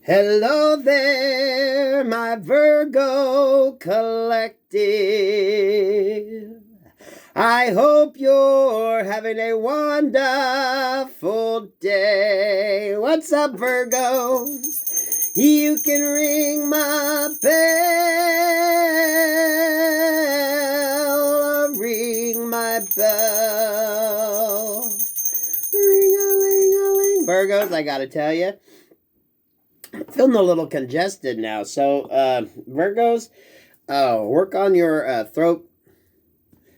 Hello there, my Virgo collective. I hope you're having a wonderful day. What's up, Virgos? You can ring my bell, ring my bell. Ring-a-ling-a-ling. Virgos, I gotta tell you, I'm feeling a little congested now. So, Virgos, work on your throat.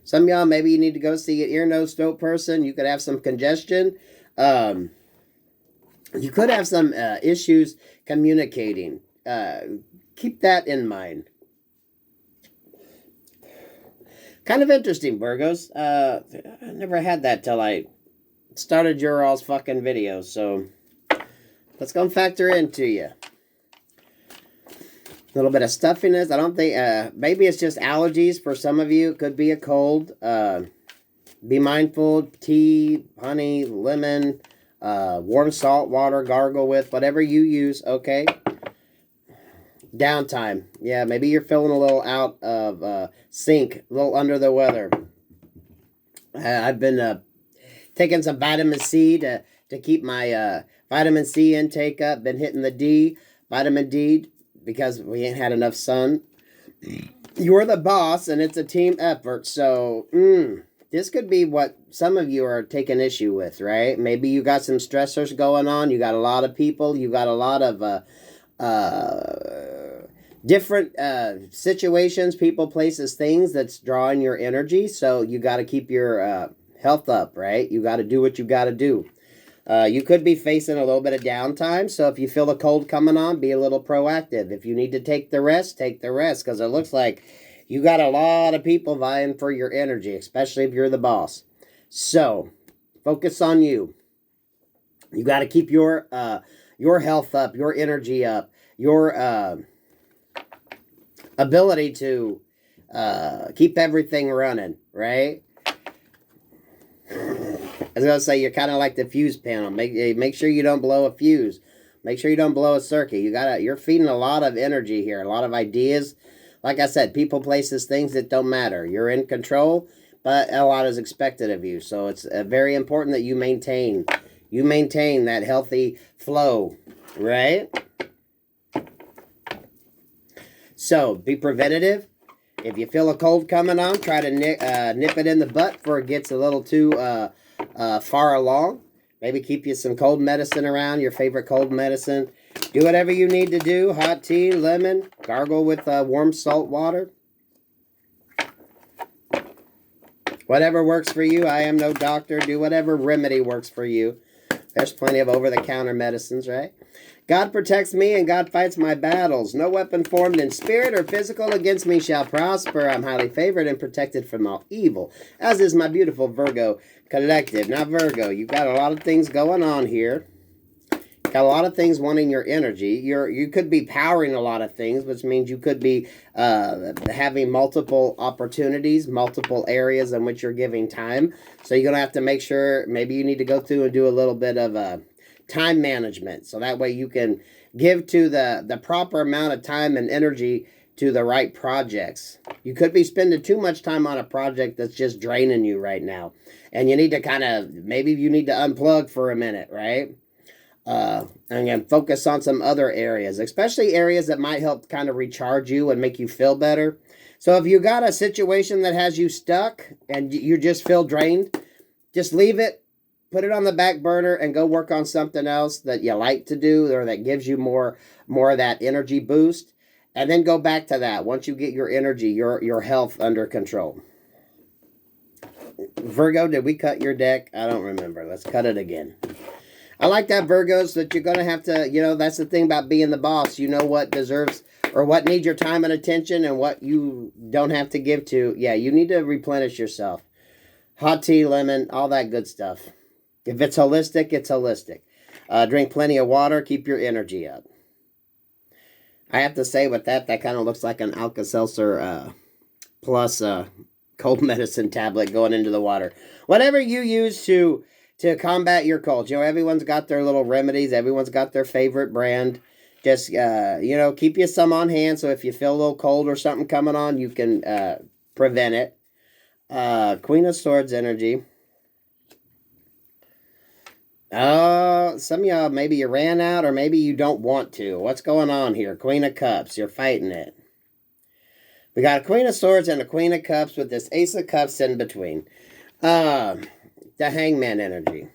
Some of y'all, maybe you need to go see an ear, nose, throat person. You could have some congestion. You could have some issues communicating. Keep that in mind. Kind of interesting, Virgos. I never had that till I started your all's fucking videos. So let's go and factor into you. A little bit of stuffiness. I don't think, maybe it's just allergies for some of you. It could be a cold. Be mindful. Tea, honey, lemon, warm salt water, gargle with, whatever you use, okay? Downtime. Yeah, maybe you're feeling a little out of sync, a little under the weather. I've been taking some vitamin C to keep my vitamin C intake up. Been hitting the vitamin D, because we ain't had enough sun. You're the boss, and it's a team effort. So, this could be what some of you are taking issue with, right? Maybe you got some stressors going on. You got a lot of people. You got a lot of different situations, people, places, things that's drawing your energy. So you got to keep your health up, right? You got to do what you got to do. You could be facing a little bit of downtime, so if you feel the cold coming on, be a little proactive. If you need to take the rest, because it looks like you got a lot of people vying for your energy, especially if you're the boss. So, focus on you. You got to keep your health up, your energy up, your ability to keep everything running, right? I was going to say, you're kind of like the fuse panel. Make sure you don't blow a fuse. Make sure you don't blow a circuit. You're feeding a lot of energy here, a lot of ideas. Like I said, people, places, things that don't matter. You're in control, but a lot is expected of you. So it's very important that you maintain that healthy flow, right? So be preventative. If you feel a cold coming on, try to nip it in the butt before it gets a little too far along. Maybe keep you some cold medicine around, your favorite cold medicine. Do whatever you need to do. Hot tea, lemon, gargle with warm salt water. Whatever works for you. I am no doctor. Do whatever remedy works for you. There's plenty of over-the-counter medicines, right? God protects me and God fights my battles. No weapon formed in spirit or physical against me shall prosper. I'm highly favored and protected from all evil, as is my beautiful Virgo collective. Now, Virgo, you've got a lot of things going on here. Got a lot of things wanting your energy. You could be powering a lot of things, which means you could be having multiple opportunities, multiple areas in which you're giving time. So you're going to have to make sure, maybe you need to go through and do a little bit of time management. So that way you can give to the proper amount of time and energy to the right projects. You could be spending too much time on a project that's just draining you right now. And you need to maybe you need to unplug for a minute, right? And then focus on some other areas, especially areas that might help kind of recharge you and make you feel better. So if you got a situation that has you stuck and you just feel drained, just leave it, put it on the back burner, and go work on something else that you like to do or that gives you more of that energy boost, and then go back to that once you get your energy, your health under control. Virgo, did we cut your deck? I don't remember. Let's cut it again. I like that, Virgos, that you're going to have to, that's the thing about being the boss. You know what deserves or what needs your time and attention and what you don't have to give to. Yeah, you need to replenish yourself. Hot tea, lemon, all that good stuff. If it's holistic, it's holistic. Drink plenty of water. Keep your energy up. I have to say with that kind of looks like an Alka-Seltzer plus cold medicine tablet going into the water. Whatever you use to combat your cold. Everyone's got their little remedies. Everyone's got their favorite brand. Just, you know, keep you some on hand. So if you feel a little cold or something coming on, you can prevent it. Queen of Swords energy. Some of y'all, maybe you ran out or maybe you don't want to. What's going on here? Queen of Cups. You're fighting it. We got a Queen of Swords and a Queen of Cups with this Ace of Cups in between. The Hangman energy.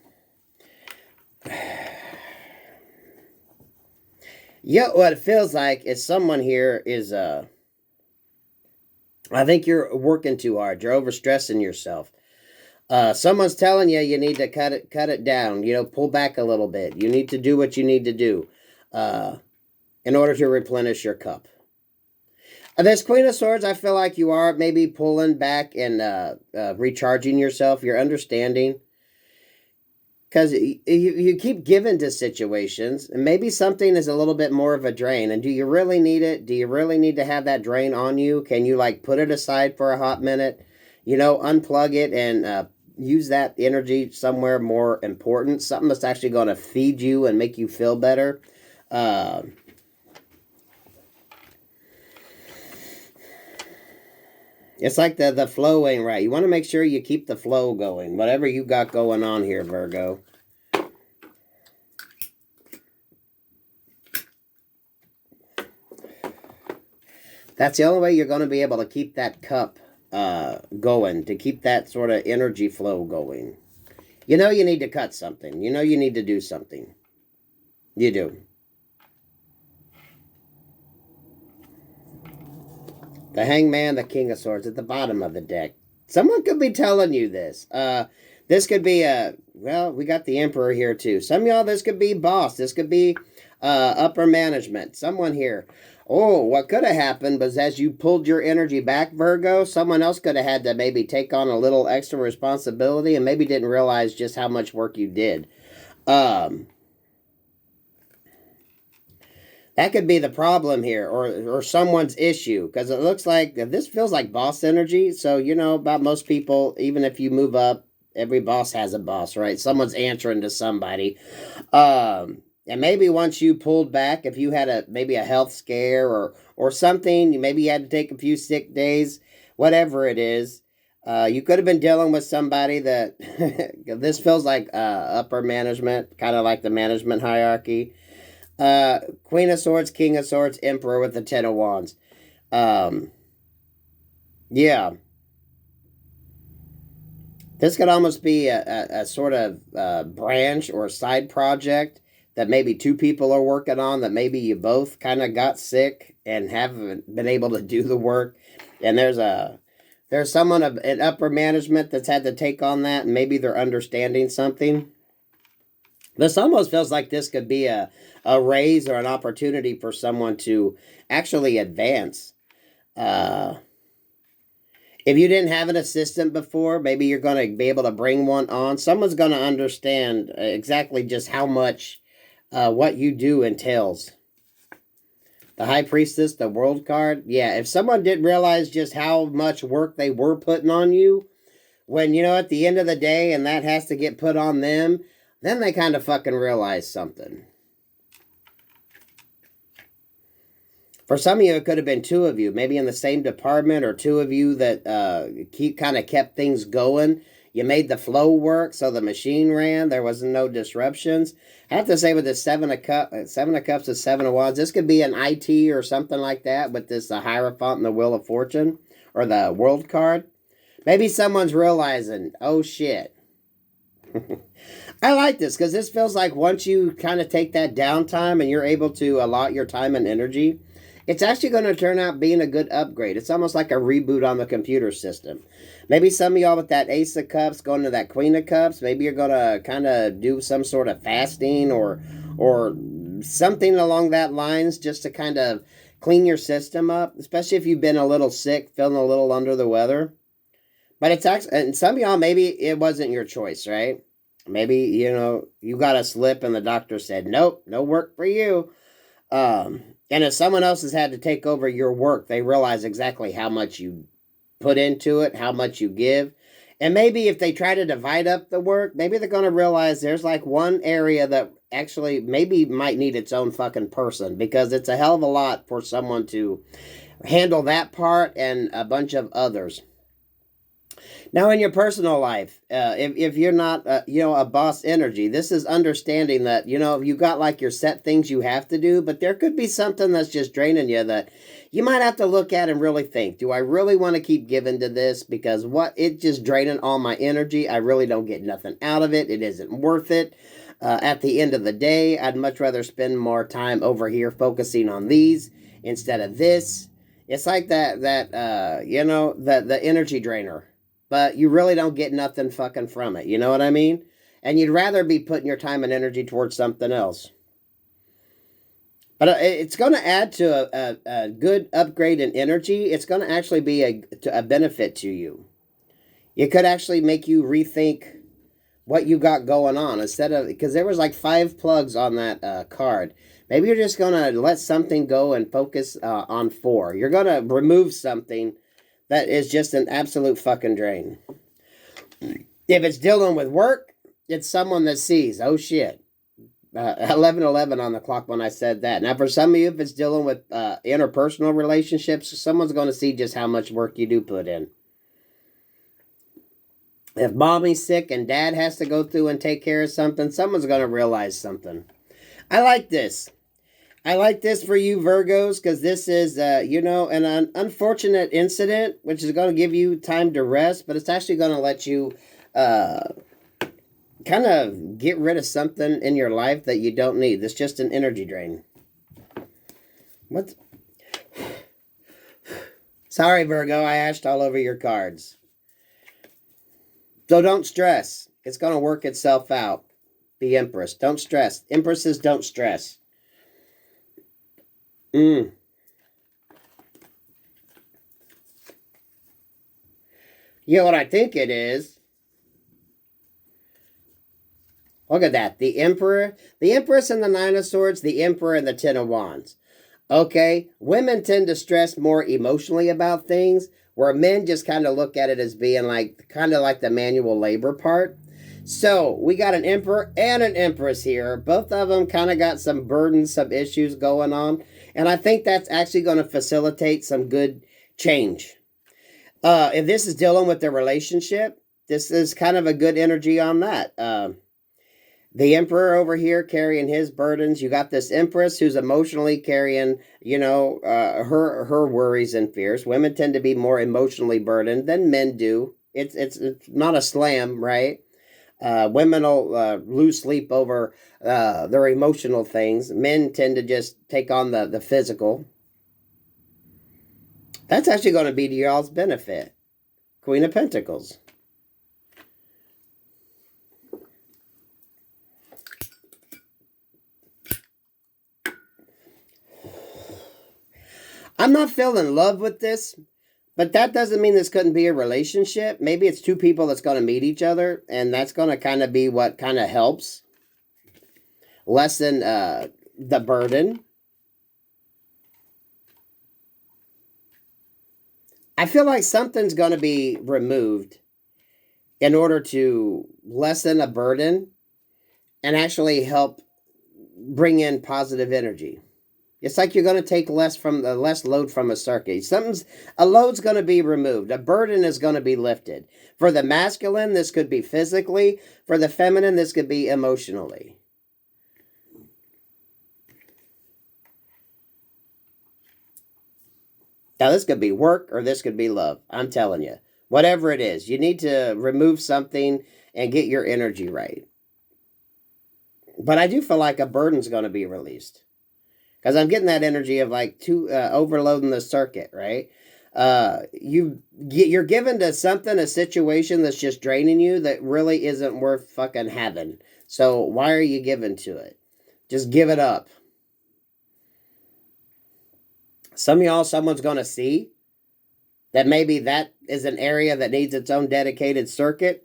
Yeah, what it feels like is someone here is, I think you're working too hard. You're overstressing yourself. Someone's telling you you need to cut it down. You know, pull back a little bit. You need to do what you need to do in order to replenish your cup. This Queen of Swords, I feel like you are maybe pulling back and recharging yourself. You're understanding. Because you keep giving to situations, and maybe something is a little bit more of a drain. And do you really need it? Do you really need to have that drain on you? Can you, like, put it aside for a hot minute? You know, unplug it and use that energy somewhere more important. Something that's actually going to feed you and make you feel better. It's like the flow ain't right. You want to make sure you keep the flow going. Whatever you got going on here, Virgo. That's the only way you're going to be able to keep that cup going. To keep that sort of energy flow going. You know you need to cut something. You know you need to do something. You do. The Hangman, the King of Swords at the bottom of the deck. Someone could be telling you this. This could be well, we got the Emperor here too. Some of y'all, this could be boss. This could be upper management. Someone here. Oh, what could have happened was as you pulled your energy back, Virgo, someone else could have had to maybe take on a little extra responsibility and maybe didn't realize just how much work you did. That could be the problem here, or someone's issue, because it looks like this feels like boss energy. So, you know, about most people, even if you move up, every boss has a boss, right? Someone's answering to somebody. And maybe once you pulled back, if you had maybe a health scare or something, maybe you had to take a few sick days, whatever it is, you could have been dealing with somebody that this feels like upper management, kind of like the management hierarchy. Queen of Swords, King of Swords, Emperor with the Ten of Wands. Yeah. This could almost be a sort of branch or a side project that maybe two people are working on, that maybe you both kind of got sick and haven't been able to do the work. And there's someone in upper management that's had to take on that, and maybe they're understanding something. This almost feels like this could be a raise or an opportunity for someone to actually advance. If you didn't have an assistant before, maybe you're going to be able to bring one on. Someone's going to understand exactly just how much what you do entails. The High Priestess, the World card. Yeah, if someone didn't realize just how much work they were putting on you, when, you know, at the end of the day, and that has to get put on them, then they kind of fucking realize something. For some of you, it could have been two of you, maybe in the same department, or two of you that kind of kept things going. You made the flow work, so the machine ran. There was no disruptions. I have to say, with the Seven of Cups and Seven of Wands, this could be an IT or something like that with this Hierophant and the Wheel of Fortune, or the World card. Maybe someone's realizing, oh shit. I like this because this feels like once you kind of take that downtime and you're able to allot your time and energy, it's actually going to turn out being a good upgrade. It's almost like a reboot on the computer system. Maybe some of y'all with that Ace of Cups going to that Queen of Cups, maybe you're going to kind of do some sort of fasting or something along that lines, just to kind of clean your system up, especially if you've been a little sick, feeling a little under the weather. But it's actually, and some of y'all, maybe it wasn't your choice, right? Maybe, you know, you got a slip and the doctor said, nope, no work for you. And if someone else has had to take over your work, they realize exactly how much you put into it, how much you give. And maybe if they try to divide up the work, maybe they're going to realize there's like one area that actually maybe might need its own fucking person, because it's a hell of a lot for someone to handle that part and a bunch of others. Now, in your personal life, if you're not, a boss energy, this is understanding that, you got like your set things you have to do, but there could be something that's just draining you that you might have to look at and really think, do I really want to keep giving to this? Because it's just draining all my energy. I really don't get nothing out of it. It isn't worth it. At the end of the day, I'd much rather spend more time over here focusing on these instead of this. It's like the energy drainer. But you really don't get nothing fucking from it. You know what I mean? And you'd rather be putting your time and energy towards something else. But it's going to add to a good upgrade in energy. It's going to actually be a benefit to you. It could actually make you rethink what you got going on. Instead of, because there was like 5 plugs on that card. Maybe you're just going to let something go and focus on 4. You're going to remove something that is just an absolute fucking drain. If it's dealing with work, it's someone that sees, oh shit, 11:11 on the clock when I said that. Now, for some of you, if it's dealing with interpersonal relationships, someone's going to see just how much work you do put in. If mommy's sick and dad has to go through and take care of something, someone's going to realize something. I like this. I like this for you, Virgos, because this is, an unfortunate incident, which is going to give you time to rest, but it's actually going to let you kind of get rid of something in your life that you don't need. It's just an energy drain. What? Sorry, Virgo, I ashed all over your cards. So don't stress. It's going to work itself out. The Empress. Don't stress. Empresses don't stress. You know what I think it is? Look at that. The Emperor, the Empress and the 9 of Swords, the Emperor and the 10 of Wands. Okay, women tend to stress more emotionally about things, where men just kind of look at it as being like, kind of like the manual labor part. So, we got an Emperor and an Empress here. Both of them kind of got some burdens, some issues going on. And I think that's actually going to facilitate some good change. If this is dealing with the relationship, this is kind of a good energy on that. The Emperor over here carrying his burdens. You got this Empress who's emotionally carrying, her worries and fears. Women tend to be more emotionally burdened than men do. It's not a slam, right? Women will lose sleep over their emotional things. Men tend to just take on the physical. That's actually going to be to y'all's benefit. Queen of Pentacles. I'm not feeling love with this, but that doesn't mean this couldn't be a relationship. Maybe it's 2 people that's going to meet each other, and that's going to kind of be what kind of helps lessen the burden. I feel like something's going to be removed in order to lessen a burden and actually help bring in positive energy. It's like you're going to take less load from a circuit. A load's going to be removed. A burden is going to be lifted. For the masculine, this could be physically. For the feminine, this could be emotionally. Now, this could be work or this could be love. I'm telling you. Whatever it is, you need to remove something and get your energy right. But I do feel like a burden's going to be released. Because I'm getting that energy of like overloading the circuit, right? You're given to something, a situation that's just draining you that really isn't worth fucking having. So why are you giving to it? Just give it up. Some of y'all, someone's going to see that maybe that is an area that needs its own dedicated circuit.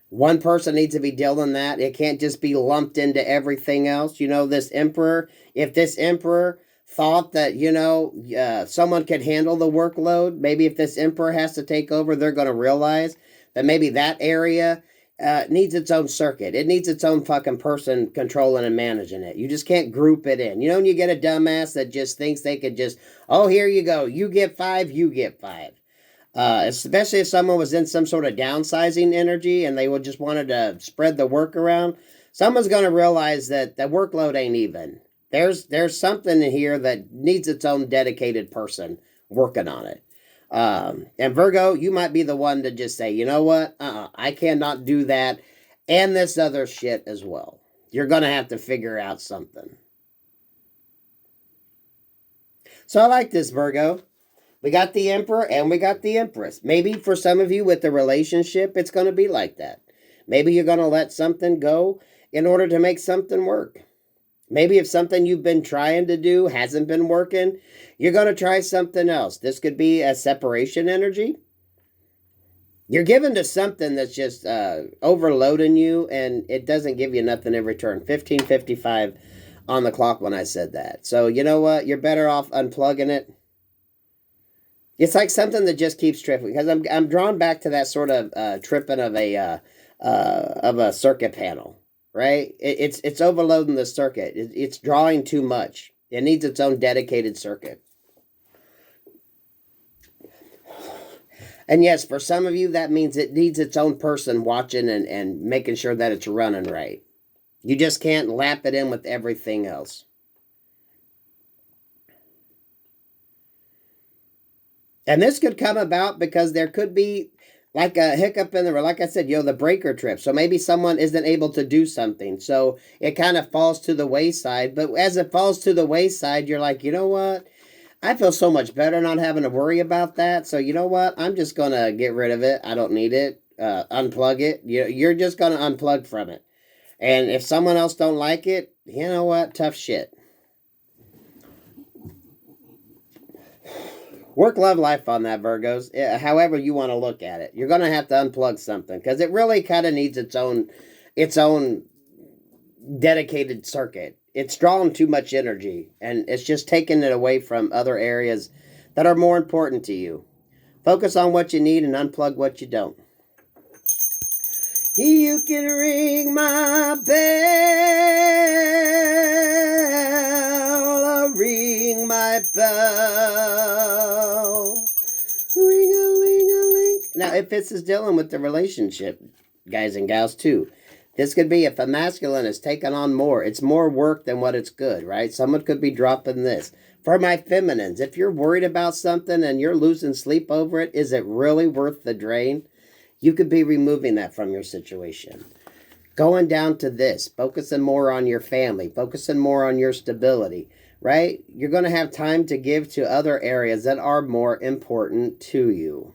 One person needs to be dealing that. It can't just be lumped into everything else. This Emperor, if this Emperor thought that, someone could handle the workload, maybe if this Emperor has to take over, they're going to realize that maybe that area needs its own circuit. It needs its own fucking person controlling and managing it. You just can't group it in. You know when you get a dumbass that just thinks they could just, oh, here you go. You get 5, you get 5. Especially if someone was in some sort of downsizing energy and they would just wanted to spread the work around. Someone's going to realize that the workload ain't even. There's something in here that needs its own dedicated person working on it. And Virgo, you might be the one to just say, you know what? I cannot do that. And this other shit as well. You're going to have to figure out something. So I like this, Virgo. We got the Emperor and we got the Empress. Maybe for some of you with the relationship, it's going to be like that. Maybe you're going to let something go in order to make something work. Maybe if something you've been trying to do hasn't been working, you're going to try something else. This could be a separation energy. You're given to something that's just overloading you, and it doesn't give you nothing in return. 15:55 on the clock when I said that. So you know what? You're better off unplugging it. It's like something that just keeps tripping. Because I'm drawn back to that sort of tripping of a circuit panel. Right? It's overloading the circuit. It's drawing too much. It needs its own dedicated circuit. And yes, for some of you, that means it needs its own person watching and making sure that it's running right. You just can't lap it in with everything else. And this could come about because there could be like a hiccup in the, like I said, the breaker trip. So maybe someone isn't able to do something. So it kind of falls to the wayside. But as it falls to the wayside, you're like, you know what? I feel so much better not having to worry about that. So you know what? I'm just going to get rid of it. I don't need it. Unplug it. You're just going to unplug from it. And if someone else don't like it, you know what? Tough shit. Work, love, life on that, Virgos. However you want to look at it. You're going to have to unplug something. Because it really kind of needs its own dedicated circuit. It's drawing too much energy. And it's just taking it away from other areas that are more important to you. Focus on what you need and unplug what you don't. You can ring my bell, ring my bell, ring-a-ling-a-ling. Now, if this is dealing with the relationship, guys and gals, too, this could be if a masculine is taking on more. It's more work than what it's good, right? Someone could be dropping this. For my feminines, if you're worried about something and you're losing sleep over it, is it really worth the drain? You could be removing that from your situation. Going down to this, focusing more on your family, focusing more on your stability, right? You're going to have time to give to other areas that are more important to you.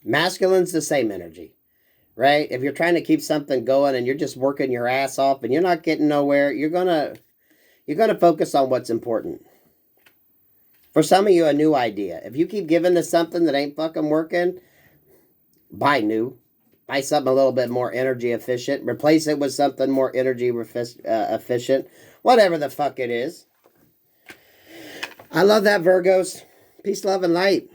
Masculine's the same energy, right? If you're trying to keep something going and you're just working your ass off and you're not getting nowhere, you're going to focus on what's important. For some of you, a new idea. If you keep giving to something that ain't fucking working, buy new. Buy something a little bit more energy efficient. Replace it with something more energy efficient. Whatever the fuck it is. I love that, Virgos. Peace, love, and light.